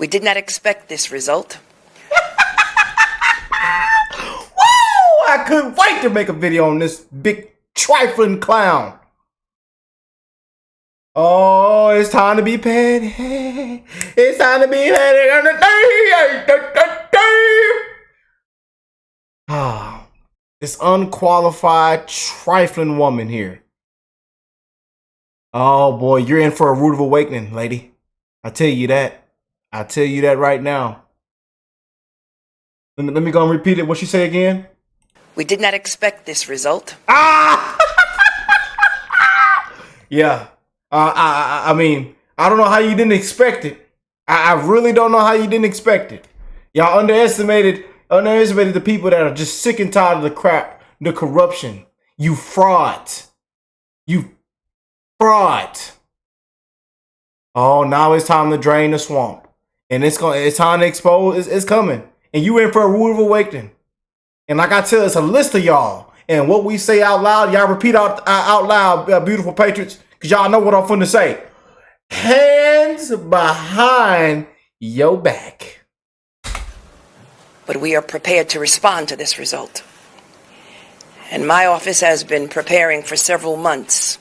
We did not expect this result. Woo! I couldn't wait to make a video on this big trifling clown. Oh, it's time to be petty. It's time to be petty on the day. Ah, this unqualified trifling woman here. Oh boy, you're in for a rude awakening, lady. I tell you that. I tell you that right now. Let me go and repeat it. What she say again? We did not expect this result. Ah! Yeah. I mean, I don't know how you didn't expect it. I really don't know how you didn't expect it. Y'all underestimated the people that are just sick and tired of the crap, the corruption. You fraud. You fraud. Oh, now it's time to drain the swamp. And it's time to expose, it's coming. And you in for a rude awakening. And like I tell, it's a list of y'all. And what we say out loud, y'all repeat out loud, beautiful patriots, because y'all know what I'm finna say. Hands behind your back. But we are prepared to respond to this result. And my office has been preparing for several months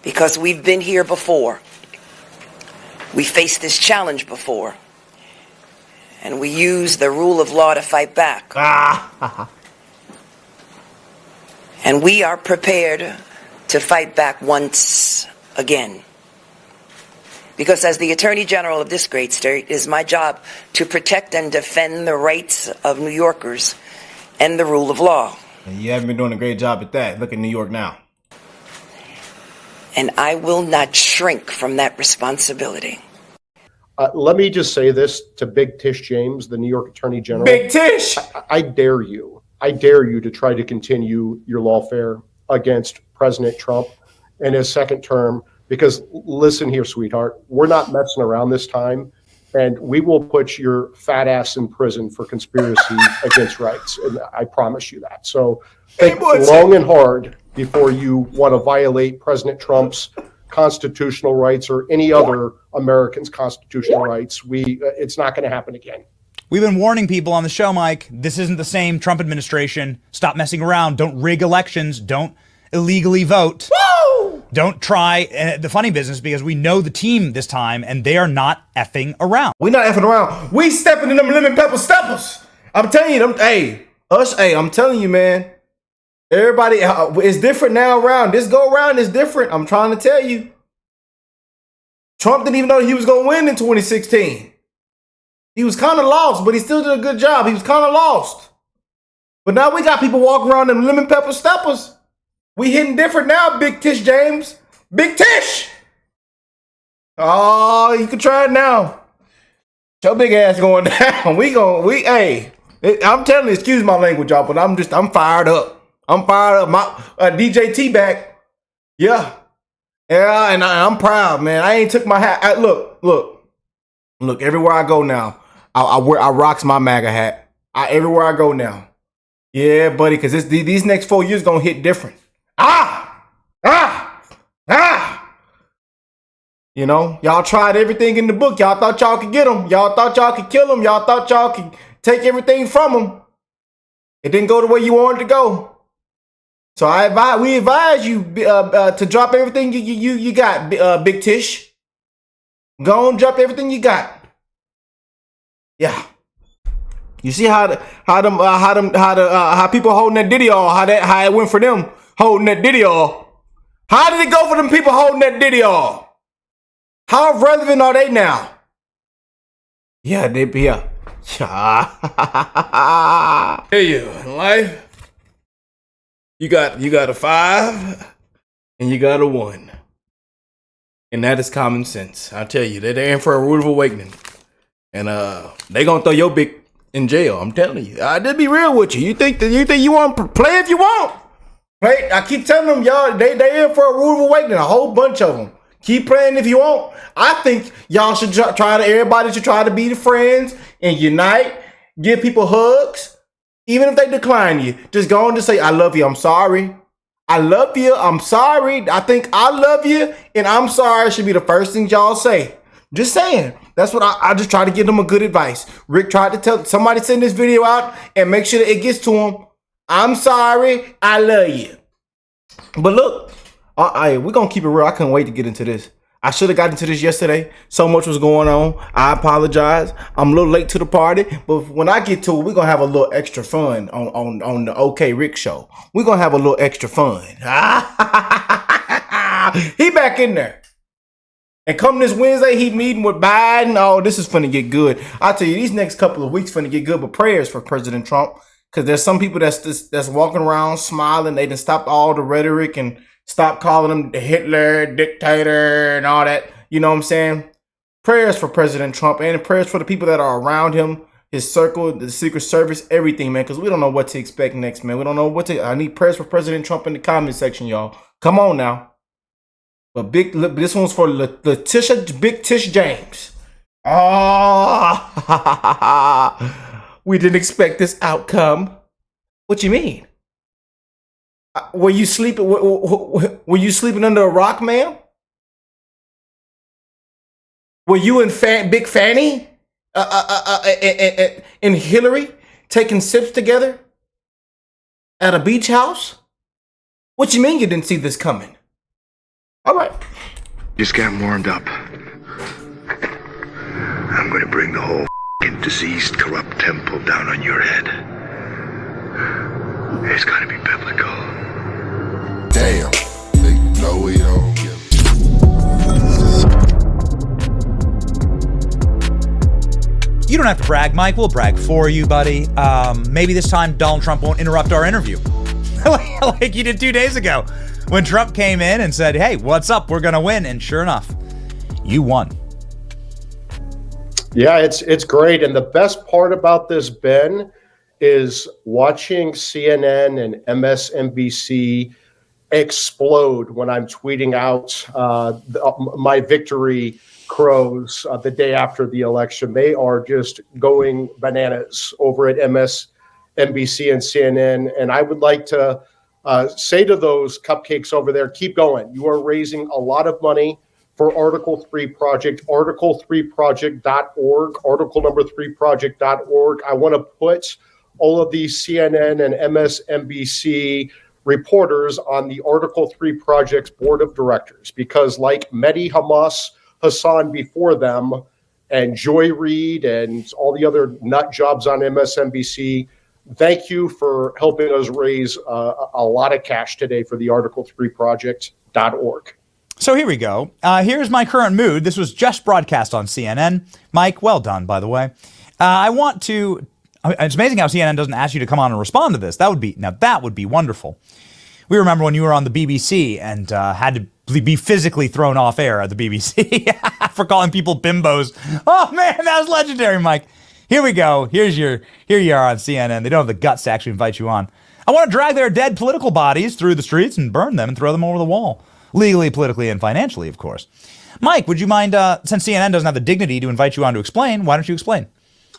because we've been here before. We faced this challenge before. And we use the rule of law to fight back. And we are prepared to fight back once again. Because as the Attorney General of this great state, it is my job to protect and defend the rights of New Yorkers and the rule of law. And you haven't been doing a great job at that. Look at New York now. And I will not shrink from that responsibility. Let me just say this to Big Tish James, the New York Attorney General. Big Tish! I dare you. I dare you to try to continue your lawfare against President Trump in his second term. Because listen here, sweetheart, we're not messing around this time. And we will put your fat ass in prison for conspiracy against rights. And I promise you that. So think long and hard before you want to violate President Trump's constitutional rights or any other American's constitutional rights. It's not going to happen again. We've been warning people on the show, Mike. This isn't the same Trump administration. Stop messing around. Don't rig elections. Don't illegally vote. Woo! Don't try the funny business, because we know the team this time and they are not effing around. We not effing around. We stepping in them lemon pepper steppers. I'm telling you, I'm telling you, man. Everybody, it's different now around. This go around is different. I'm trying to tell you. Trump didn't even know he was going to win in 2016. He was kind of lost, but he still did a good job. He was kind of lost. But now we got people walking around them lemon pepper steppers. We hitting different now, Big Tish James. Big Tish! Oh, you can try it now. Your big ass going down. I'm telling you, excuse my language, y'all, but I'm fired up. I'm fired up. My DJ T back. Yeah. Yeah, and I'm proud, man. I ain't took my hat. Look, everywhere I go now, I rocks my MAGA hat. Everywhere I go now. Yeah, buddy, because these next 4 years going to hit different. You know, y'all tried everything in the book. Y'all thought y'all could get them. Y'all thought y'all could kill them. Y'all thought y'all could take everything from them. It didn't go the way you wanted to go. So we advise you to drop everything you got, Big Tish. Go and drop everything you got. Yeah. You see how people holding that Diddy off, how it went for them holding that Diddy off. How did it go for them people holding that Diddy off? How relevant are they now? Yeah, they be yeah. Hey, you in life. You got a 5 and you got a 1. And that is common sense. I tell you, they're in for a rude awakening. And they gonna throw your big in jail. I'm telling you. I did be real with you. You think you want to play if you want? Play. I keep telling them, y'all, they in for a rude awakening. A whole bunch of them. Keep playing if you want. I think y'all should everybody should try to be the friends and unite. Give people hugs. Even if they decline you, just go on to say, I love you, I'm sorry. I love you, I'm sorry. I think I love you and I'm sorry should be the first thing y'all say. Just saying. That's what I just try to give them a good advice. Rick tried to tell somebody, send this video out and make sure that it gets to him. I'm sorry. I love you. But look, we're going to keep it real. I couldn't wait to get into this. I should have gotten into this yesterday. So much was going on. I apologize. I'm a little late to the party. But when I get to it, we're going to have a little extra fun on the OkayRickk show. We're going to have a little extra fun. He back in there. And come this Wednesday, he meeting with Biden. Oh, this is finna get good. I tell you, these next couple of weeks finna get good. But prayers for President Trump, because there's some people that's walking around smiling. They done stopped all the rhetoric and stopped calling him the Hitler dictator and all that. You know what I'm saying? Prayers for President Trump and prayers for the people that are around him, his circle, the Secret Service, everything, man. Because we don't know what to expect next, man. We don't know what to. I need prayers for President Trump in the comment section, y'all. Come on now. But this one's for Letitia, Big Tish James. We didn't expect this outcome. What you mean? Were you sleeping? Were you sleeping under a rock, ma'am? Were you and Big Fanny and Hillary taking sips together at a beach house? What you mean you didn't see this coming? All right. Just got warmed up. I'm going to bring the whole diseased, corrupt temple down on your head. It's got to be biblical. Damn. No, we don't give You don't have to brag, Mike. We'll brag for you, buddy. Maybe this time Donald Trump won't interrupt our interview. Like he did 2 days ago when Trump came in and said, hey, what's up? We're going to win. And sure enough, you won. Yeah, it's great. And the best part about this, Ben, is watching CNN and MSNBC explode when I'm tweeting out my victory crows the day after the election. They are just going bananas over at MSNBC and CNN. And I would like to say to those cupcakes over there, keep going. You are raising a lot of money for Article 3 Project, article3project.org, article number 3project.org. I want to put all of these CNN and MSNBC reporters on the Article 3 Project's board of directors, because like Mehdi Hassan before them, and Joy Reid and all the other nut jobs on MSNBC, thank you for helping us raise a lot of cash today for the article3project.org. So here we go. Here's my current mood. This was just broadcast on CNN. Mike, well done, by the way. It's amazing how CNN doesn't ask you to come on and respond to this. That would be wonderful. We remember when you were on the BBC and had to be physically thrown off air at the BBC for calling people bimbos. Oh man, that was legendary, Mike. Here we go. Here you are on CNN. They don't have the guts to actually invite you on. I want to drag their dead political bodies through the streets and burn them and throw them over the wall. Legally, politically, and financially, of course. Mike, would you mind, since CNN doesn't have the dignity to invite you on to explain, why don't you explain?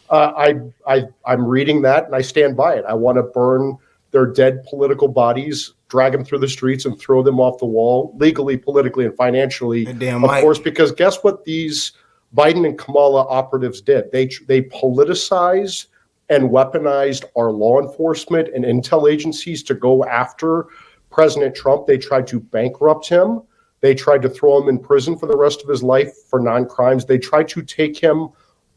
I'm reading that and I stand by it. I want to burn their dead political bodies, drag them through the streets and throw them off the wall, legally, politically, and financially. Damn, of Mike. course, because guess what these Biden and Kamala operatives did? They politicized and weaponized our law enforcement and intel agencies to go after President Trump. They tried to bankrupt him. They tried to throw him in prison for the rest of his life for non-crimes. They tried to take him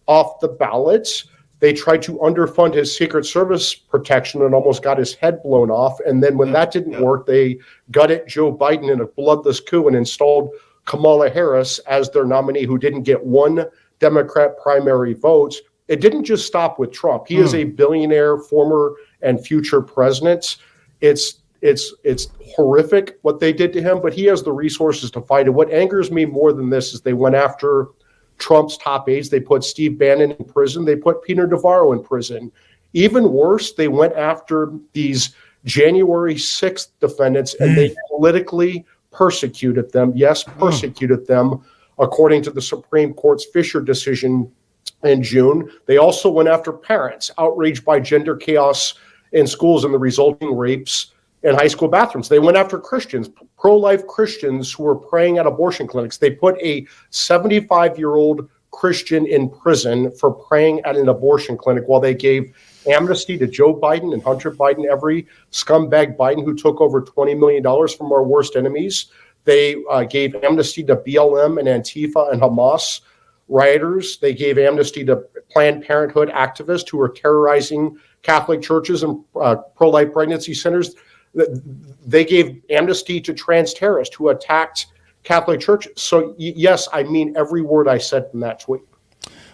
off the ballots. They tried to underfund his Secret Service protection and almost got his head blown off. And then when that didn't work, they gutted Joe Biden in a bloodless coup and installed Kamala Harris as their nominee, who didn't get one Democrat primary vote. It didn't just stop with Trump. He is a billionaire, former and future president. It's horrific what they did to him, but he has the resources to fight it. What angers me more than this is they went after Trump's top aides. They put Steve Bannon in prison. They put Peter Navarro in prison. Even worse, they went after these January 6th defendants and they politically persecuted them. Yes, persecuted them, according to the Supreme Court's Fisher decision in June. They also went after parents outraged by gender chaos in schools and the resulting rapes in high school bathrooms. They went after Christians, pro-life Christians who were praying at abortion clinics. They put a 75-year-old Christian in prison for praying at an abortion clinic, while they gave amnesty to Joe Biden and Hunter Biden, every scumbag Biden who took over $20 million from our worst enemies. They gave amnesty to BLM and Antifa and Hamas rioters. They gave amnesty to Planned Parenthood activists who were terrorizing Catholic churches and pro-life pregnancy centers. They gave amnesty to trans terrorists who attacked Catholic churches. So yes, I mean every word I said in that tweet.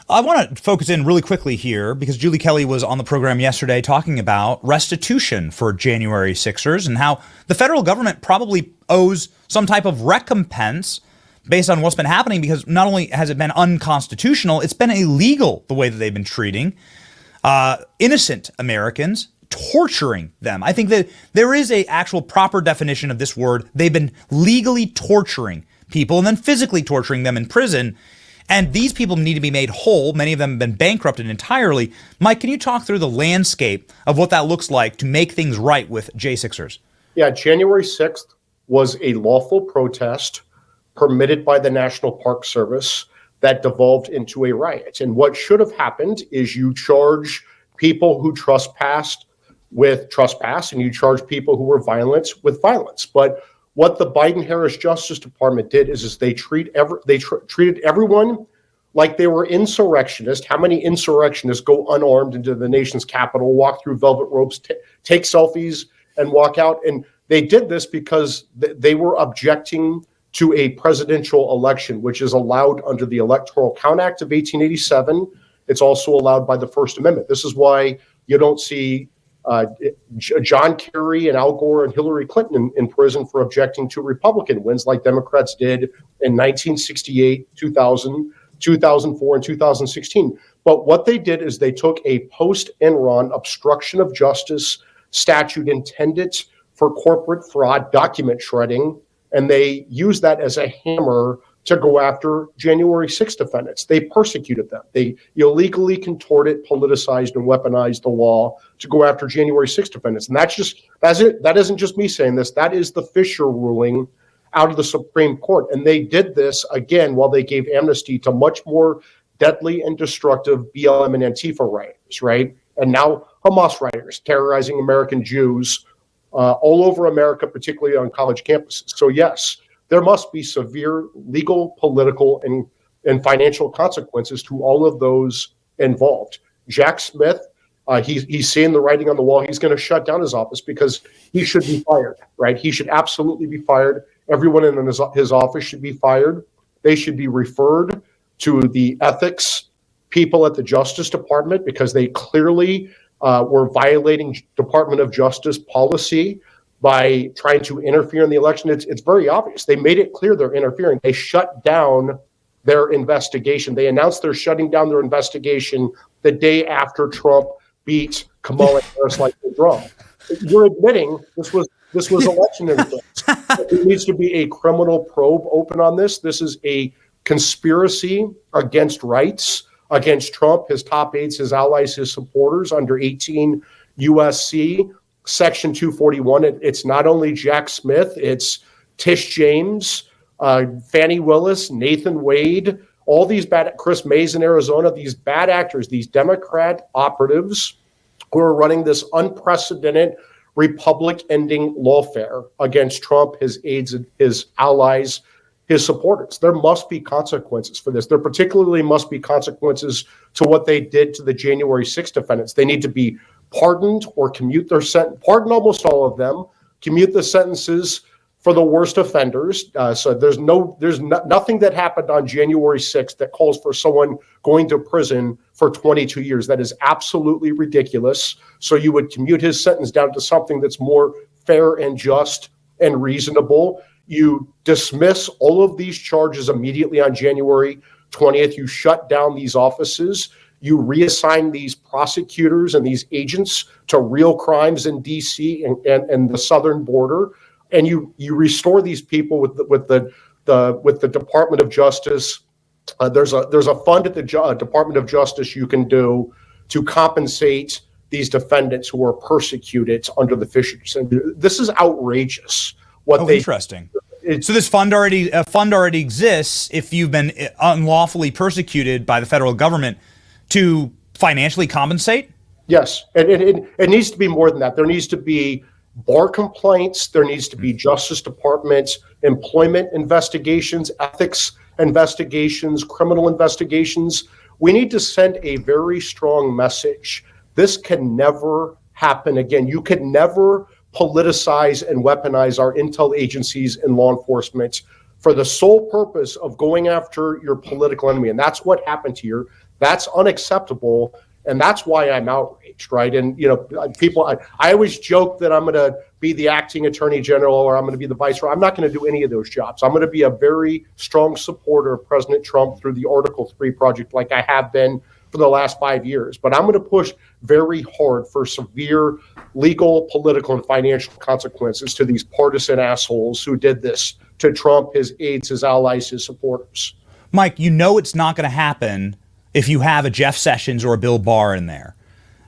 I want to focus in really quickly here because Julie Kelly was on the program yesterday talking about restitution for January 6ers and how the federal government probably owes some type of recompense based on what's been happening, because not only has it been unconstitutional, it's been illegal the way that they've been treating innocent Americans, torturing them. I think that there is a actual proper definition of this word. They've been legally torturing people and then physically torturing them in prison. And these people need to be made whole. Many of them have been bankrupted entirely. Mike, can you talk through the landscape of what that looks like to make things right with J6ers? Yeah, January 6th was a lawful protest permitted by the National Park Service that devolved into a riot. And what should have happened is you charge people who trespassed with trespass, and you charge people who were violent with violence. But what the Biden-Harris Justice Department did is they treated everyone like they were insurrectionists. How many insurrectionists go unarmed into the nation's capital, walk through velvet ropes, take selfies, and walk out? And they did this because they were objecting to a presidential election, which is allowed under the Electoral Count Act of 1887. It's also allowed by the First Amendment. This is why you don't see John Kerry and Al Gore and Hillary Clinton in prison for objecting to Republican wins like Democrats did in 1968, 2000, 2004, and 2016. But what they did is they took a post-Enron obstruction of justice statute intended for corporate fraud, document shredding, and they used that as a hammer to go after January 6th defendants. They persecuted them. They illegally contorted, politicized, and weaponized the law to go after January 6th defendants. And that's it. That isn't just me saying this. That is the Fisher ruling out of the Supreme Court. And they did this, again, while they gave amnesty to much more deadly and destructive BLM and Antifa rioters, right? And now Hamas rioters terrorizing American Jews all over America, particularly on college campuses. So yes, there must be severe legal, political, and financial consequences to all of those involved. Jack Smith, he's seeing the writing on the wall. He's going to shut down his office because he should be fired, right? He should absolutely be fired. Everyone in his office should be fired. They should be referred to the ethics people at the Justice Department because they clearly were violating Department of Justice policy by trying to interfere in the election. It's very obvious. They made it clear they're interfering. They shut down their investigation. They announced they're shutting down their investigation the day after Trump beat Kamala Harris like a drum. You're admitting this was election interference. There needs to be a criminal probe open on this. This is a conspiracy against rights, against Trump, his top aides, his allies, his supporters under 18 USC Section 241. It's not only Jack Smith, it's Tish James, Fannie Willis, Nathan Wade, all these Chris Mays in Arizona, these bad actors, these Democrat operatives who are running this unprecedented republic-ending lawfare against Trump, his aides, his allies, his supporters. There must be consequences for this. There particularly must be consequences to what they did to the January 6th defendants. They need to be pardoned or commute their sentence, pardon almost all of them, commute the sentences for the worst offenders. So there's nothing that happened on January 6th that calls for someone going to prison for 22 years. That is absolutely ridiculous. So you would commute his sentence down to something that's more fair and just and reasonable. You dismiss all of these charges immediately on January 20th. You shut down these offices. You reassign these prosecutors and these agents to real crimes in D.C. and the southern border, and you restore these people with the Department of Justice. There's a fund at the Department of Justice you can do to compensate these defendants who are persecuted under the Fisher. This is outrageous. Interesting. So this fund already exists if you've been unlawfully persecuted by the federal government to financially compensate? Yes, and it needs to be more than that. There needs to be bar complaints. There needs to be Justice Department employment investigations, ethics investigations, criminal investigations. We need to send a very strong message. This can never happen again. You can never politicize and weaponize our intel agencies and law enforcement for the sole purpose of going after your political enemy. And that's what happened here. That's unacceptable. And that's why I'm outraged, right? And, people, I always joke that I'm going to be the acting attorney general or I'm going to be the vice. I'm not going to do any of those jobs. I'm going to be a very strong supporter of President Trump through the Article 3 project like I have been for the last 5 years. But I'm going to push very hard for severe legal, political, and financial consequences to these partisan assholes who did this to Trump, his aides, his allies, his supporters. Mike, it's not going to happen if you have a Jeff Sessions or a Bill Barr in there.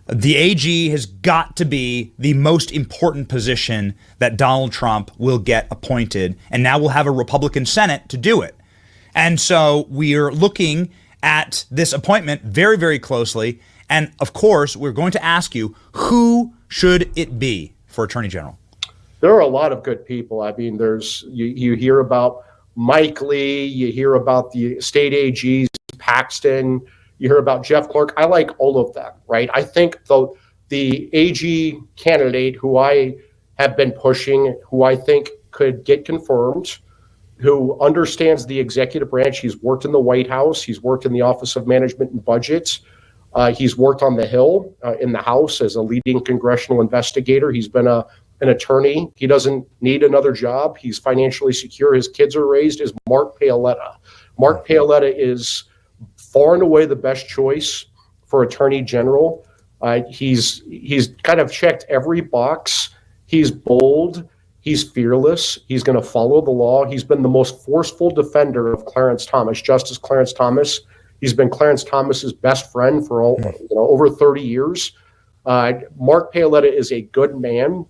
The AG has got to be the most important position that Donald Trump will get appointed, and now we'll have a Republican Senate to do it. And so we're looking at this appointment very, very closely. And of course, we're going to ask you, who should it be for Attorney General? There are a lot of good people. I mean, you hear about Mike Lee, you hear about the state AGs, Paxton, you hear about Jeff Clark. I like all of them, right? I think the AG candidate who I have been pushing, who I think could get confirmed, who understands the executive branch. He's worked in the White House. He's worked in the Office of Management and Budget. He's worked on the Hill in the House as a leading congressional investigator. He's been an attorney. He doesn't need another job. He's financially secure. His kids are raised. Is Mark Paoletta. Mark Paoletta is far and away the best choice for Attorney General. He's kind of checked every box. He's bold. He's fearless. He's going to follow the law. He's been the most forceful defender of Clarence Thomas, Justice Clarence Thomas. He's been Clarence Thomas's best friend for over 30 years. Mark Paoletta is a good man,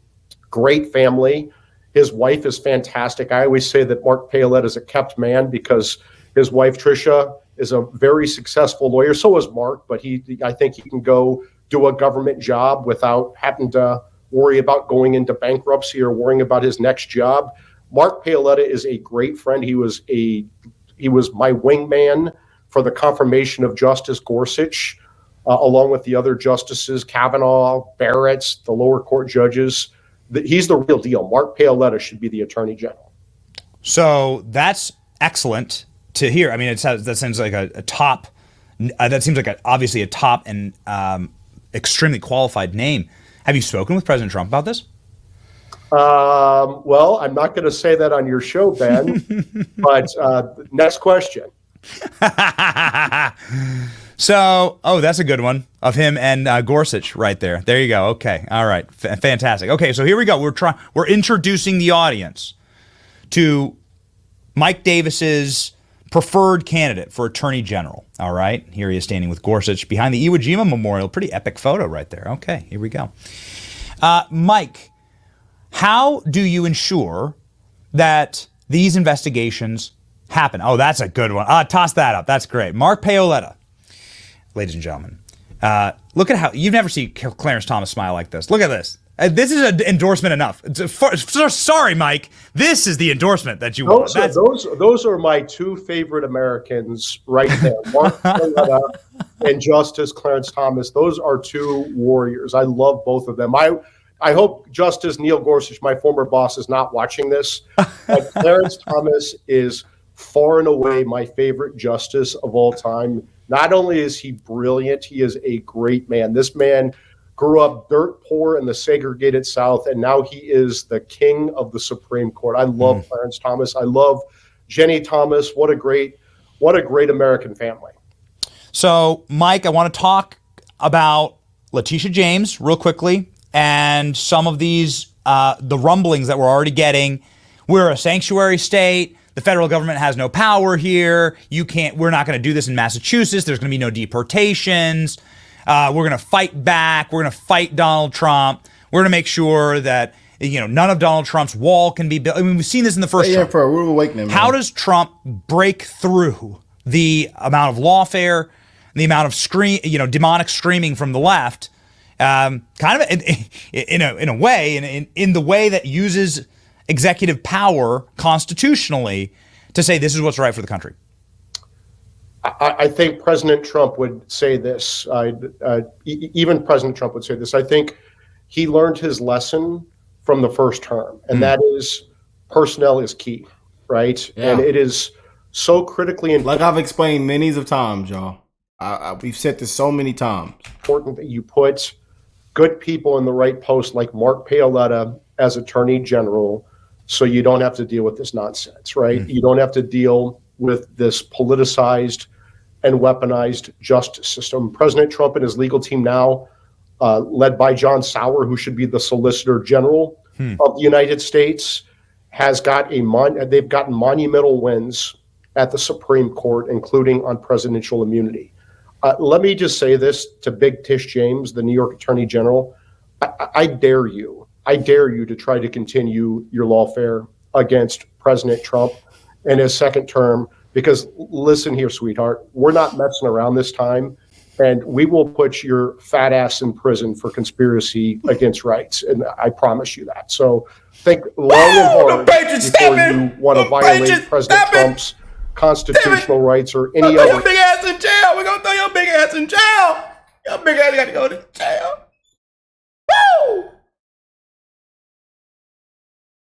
great family. His wife is fantastic. I always say that Mark Paoletta is a kept man because his wife, Tricia, is a very successful lawyer. So is Mark, but I think he can go do a government job without having to worry about going into bankruptcy or worrying about his next job. Mark Paoletta is a great friend. He was my wingman for the confirmation of Justice Gorsuch, along with the other justices, Kavanaugh, Barrett, the lower court judges. He's the real deal. Mark Paoletta should be the Attorney General. So that's excellent to hear. I mean, that seems like a top. That seems like obviously a top and extremely qualified name. Have you spoken with President Trump about this? Well, I'm not going to say that on your show, Ben. But next question. So, that's a good one of him and Gorsuch right there. There you go. Okay. All right. Fantastic. Okay. So here we go. We're introducing the audience to Mike Davis's preferred candidate for Attorney General. All right. Here he is standing with Gorsuch behind the Iwo Jima Memorial. Pretty epic photo right there. Okay. Here we go. Mike, how do you ensure that these investigations happen? Oh, that's a good one. Toss that up. That's great. Mark Paoletta, ladies and gentlemen. Look at how you've never seen Clarence Thomas smile like this. Look at this. This is an endorsement enough. Sorry, Mike. This is the endorsement that you want. Those are my two favorite Americans right there. Mark Paoletta and Justice Clarence Thomas. Those are two warriors. I love both of them. I hope Justice Neil Gorsuch, my former boss, is not watching this. But Clarence Thomas is far and away my favorite justice of all time. Not only is he brilliant, he is a great man. This man grew up dirt poor in the segregated South, and now he is the king of the Supreme Court. I love Clarence Thomas. I love Jenny Thomas. What a great American family. So, Mike, I want to talk about Letitia James real quickly and some of these, the rumblings that we're already getting. We're a sanctuary state. The federal government has no power here. We're not going to do this in Massachusetts. There's going to be no deportations. We're going to fight back. We're going to fight Donald Trump. We're going to make sure that none of Donald Trump's wall can be built. I mean, we've seen this in the first Trump. For a rude awakening, man. How does Trump break through the amount of lawfare, the amount of demonic screaming from the left, kind of in a way, in the way that uses executive power constitutionally to say this is what's right for the country? I think President Trump would say this. Even President Trump would say this. I think he learned his lesson from the first term, and that is personnel is key, right? Yeah. And it is so critically important. Like I've explained many of times, y'all. We've said this so many times. Important that you put good people in the right post, like Mark Paoletta as Attorney General, so you don't have to deal with this nonsense, right? You don't have to deal with this politicized and weaponized justice system. President Trump and his legal team now, led by John Sauer, who should be the Solicitor General of the United States, has got they've gotten monumental wins at the Supreme Court, including on presidential immunity. Let me just say this to Big Tish James, the New York Attorney General. I dare you to try to continue your lawfare against President Trump in his second term, because listen here, sweetheart, we're not messing around this time, and we will put your fat ass in prison for conspiracy against rights, and I promise you that. So think long and hard before you want to violate President Trump's constitutional rights or any other. Throw your big ass in jail. We're gonna throw your big ass in jail. Your big ass got to go to jail. Woo!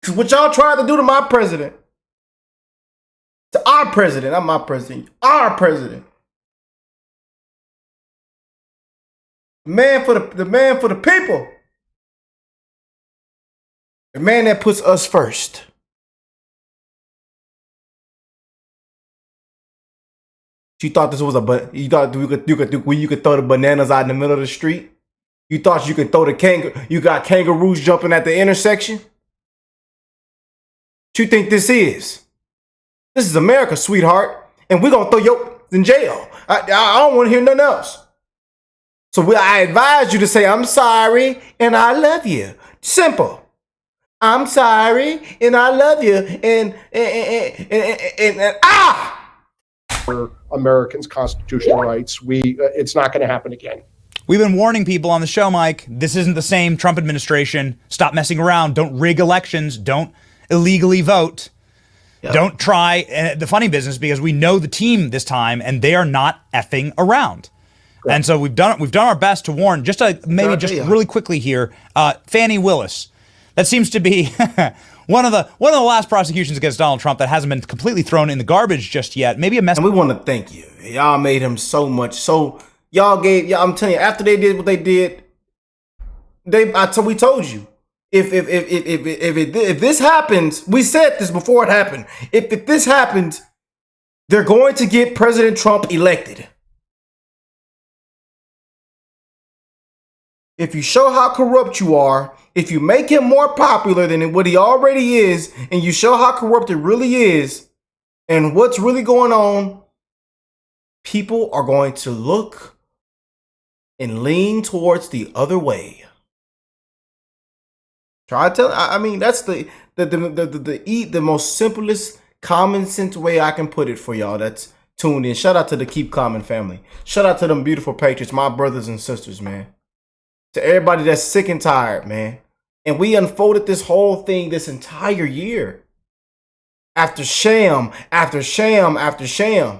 Because what y'all tried to do to my president, to our president, not my president, our president. The man for the people. The man that puts us first. You thought this was you thought you could throw the bananas out in the middle of the street? You thought you could throw you got kangaroos jumping at the intersection? What you think this is? This is America, sweetheart, and we're gonna throw you in jail. I don't want to hear nothing else. So I advise you to say, I'm sorry and I love you. Simple. I'm sorry and I love you and Americans' constitutional rights. It's not going to happen again. We've been warning people on the show, Mike. This isn't the same Trump administration. Stop messing around. Don't rig elections. Don't illegally vote. Yep. Don't try the funny business, because we know the team this time and they are not effing around. And so we've done our best to warn. Just really quickly here, Fannie Willis. That seems to be one of the last prosecutions against Donald Trump that hasn't been completely thrown in the garbage just yet. Maybe a mess. And we want to thank you. Y'all made him so much. So y'all gave. I'm telling you, after they did what they did, we told you. If this happens, we said this before it happened. If this happens, they're going to get President Trump elected. If you show how corrupt you are, if you make him more popular than what he already is, and you show how corrupt it really is, and what's really going on, people are going to look and lean towards the other way. Try to tell. I mean, that's the most simplest, common sense way I can put it for y'all that's tuned in. Shout out to the Keep Common family. Shout out to them beautiful patriots, my brothers and sisters, man. To everybody that's sick and tired, man. And we unfolded this whole thing this entire year. After sham, after sham, after sham.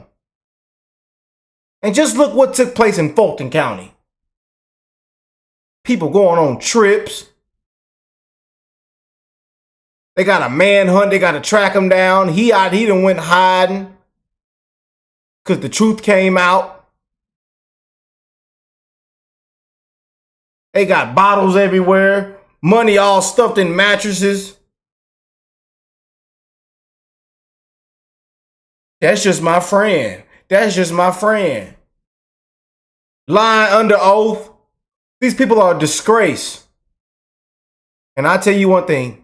And just look what took place in Fulton County. People going on trips. They got a manhunt. They got to track him down. He done went hiding. Because the truth came out. They got bottles everywhere. Money all stuffed in mattresses. That's just my friend. That's just my friend. Lying under oath. These people are a disgrace. And I tell you one thing.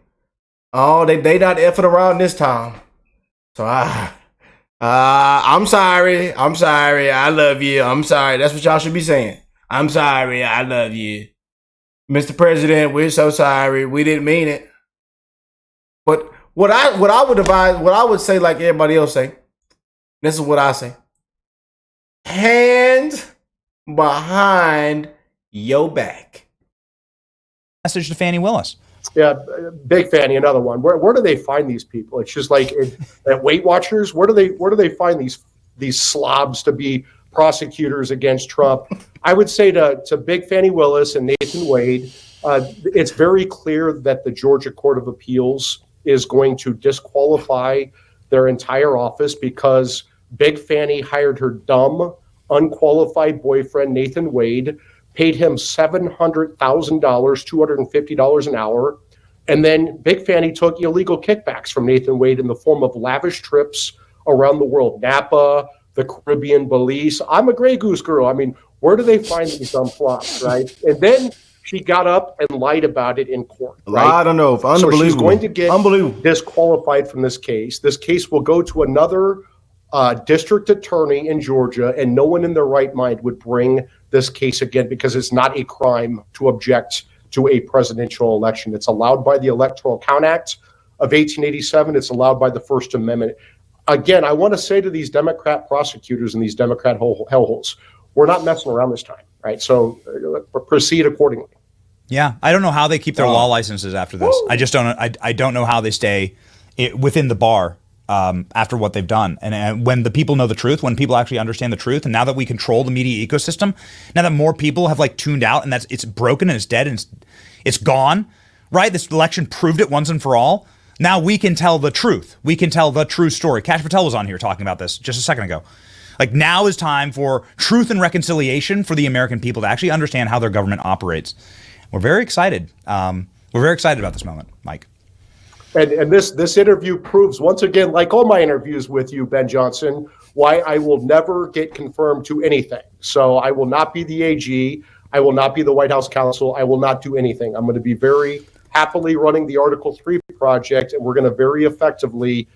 Oh, they not effing around this time. So I'm sorry. I'm sorry. I love you. I'm sorry. That's what y'all should be saying. I'm sorry. I love you. Mr. President, we're so sorry. We didn't mean it. But what I would advise, what I would say, like everybody else say, this is what I say: hands behind your back. Message to Fannie Willis. Yeah, Big Fanny, another one. Where do they find these people? It's just like at Weight Watchers. Where do they find these slobs to be prosecutors against Trump? I would say to Big Fanny Willis and Nathan Wade, it's very clear that the Georgia Court of Appeals is going to disqualify their entire office because Big Fanny hired her dumb, unqualified boyfriend, Nathan Wade, paid him $700,000, $250 an hour. And then Big Fanny took illegal kickbacks from Nathan Wade in the form of lavish trips around the world, Napa, the Caribbean, Belize. I'm a Grey Goose girl. I mean, where do they find these dumb flops, right? And then she got up and lied about it in court. Right? I don't know. Unbelievable. So she's going to get disqualified from this case. This case will go to another district attorney in Georgia, and no one in their right mind would bring this case again because it's not a crime to object to a presidential election. It's allowed by the Electoral Count Act of 1887. It's allowed by the First Amendment. Again, I want to say to these Democrat prosecutors and these Democrat hellholes, we're not messing around this time, right? So proceed accordingly. Yeah, I don't know how they keep their law licenses after this. I just don't. I don't know how they stay within the bar after what they've done. And when the people know the truth, when people actually understand the truth, and now that we control the media ecosystem, now that more people have like tuned out and it's broken and it's dead and it's gone, right? This election proved it once and for all. Now we can tell the truth. We can tell the true story. Cash Patel was on here talking about this just a second ago. Like, now is time for truth and reconciliation for the American people to actually understand how their government operates. We're very excited. We're very excited about this moment, Mike. And this interview proves once again, like all my interviews with you, Ben Johnson, why I will never get confirmed to anything. So I will not be the AG. I will not be the White House counsel. I will not do anything. I'm going to be very happily running the Article 3 project, and we're going to very effectively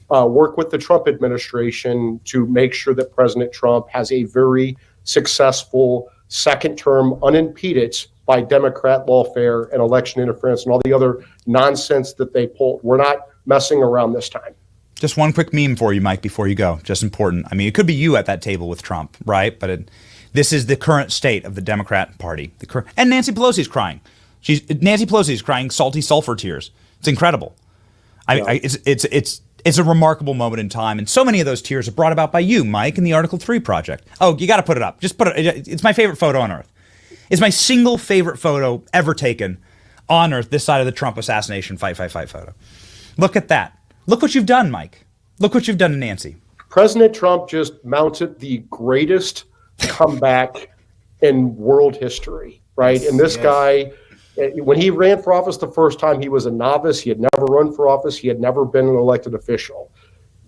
work with the Trump administration to make sure that President Trump has a very successful second term unimpeded by Democrat lawfare and election interference and all the other nonsense that they pulled. We're not messing around this time. Just one quick meme for you, Mike, before you go. Just important. I mean, it could be you at that table with Trump, right? But this is the current state of the Democrat Party. And Nancy Pelosi's crying. Nancy Pelosi's crying salty sulfur tears. It's incredible. It's a remarkable moment in time, and so many of those tears are brought about by you, Mike, in the Article 3 project. Oh, you got to put it up. Just put it. It's my favorite photo on Earth. It's my single favorite photo ever taken on Earth, this side of the Trump assassination fight photo. Look at that. Look what you've done, Mike. Look what you've done to Nancy. President Trump just mounted the greatest comeback in world history, right? And this guy, when he ran for office the first time, he was a novice. He had never run for office. He had never been an elected official.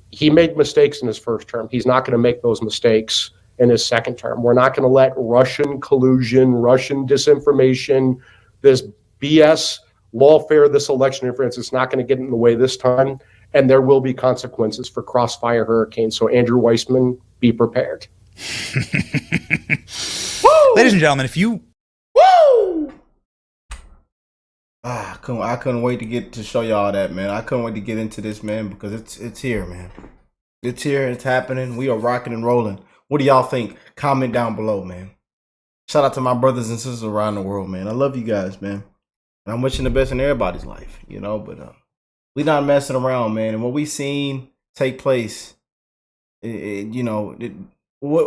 He made mistakes in his first term. He's not going to make those mistakes in his second term. We're not going to let Russian collusion, Russian disinformation, this BS lawfare, this election interference, it's not going to get in the way this time. And there will be consequences for crossfire hurricanes. So Andrew Weissman, be prepared. Ladies and gentlemen, if you... Woo! I couldn't wait to get to show y'all that, man. I couldn't wait to get into this, man, because it's here, man. It's here. It's happening. We are rocking and rolling. What do y'all think? Comment down below, man. Shout out to my brothers and sisters around the world, man. I love you guys, man. And I'm wishing the best in everybody's life, you know, but we not messing around, man. And what we seen take place, what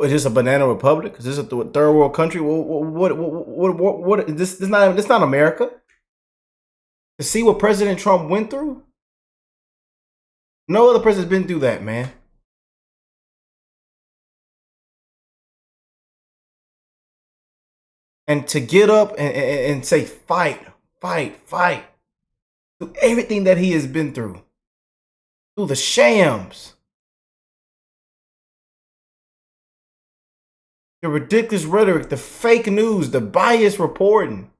is this, a banana republic? Is this a third world country? What this not America. To see what President Trump went through, no other president's been through that, man. And to get up and say, fight, through everything that he has been through the shams, the ridiculous rhetoric, the fake news, the biased reporting,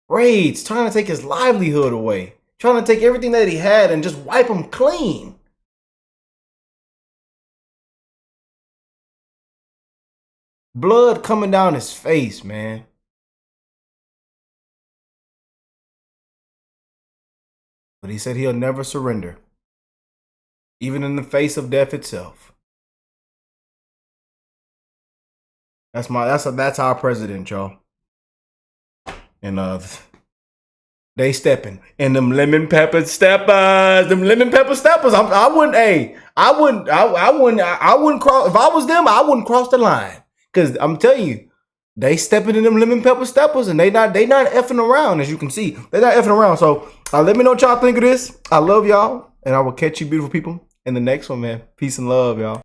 raids, trying to take his livelihood away, trying to take everything that he had and just wipe him clean. Blood coming down his face, man. But he said he'll never surrender, even in the face of death itself. That's our president, y'all. And they stepping. And them lemon pepper steppers. I wouldn't cross. If I was them, I wouldn't cross the line. Cause I'm telling you, they stepping in them lemon pepper steppers, and they not effing around. As you can see, they're not effing around. So let me know what y'all think of this. I love y'all, and I will catch you beautiful people in the next one, man. Peace and love, y'all.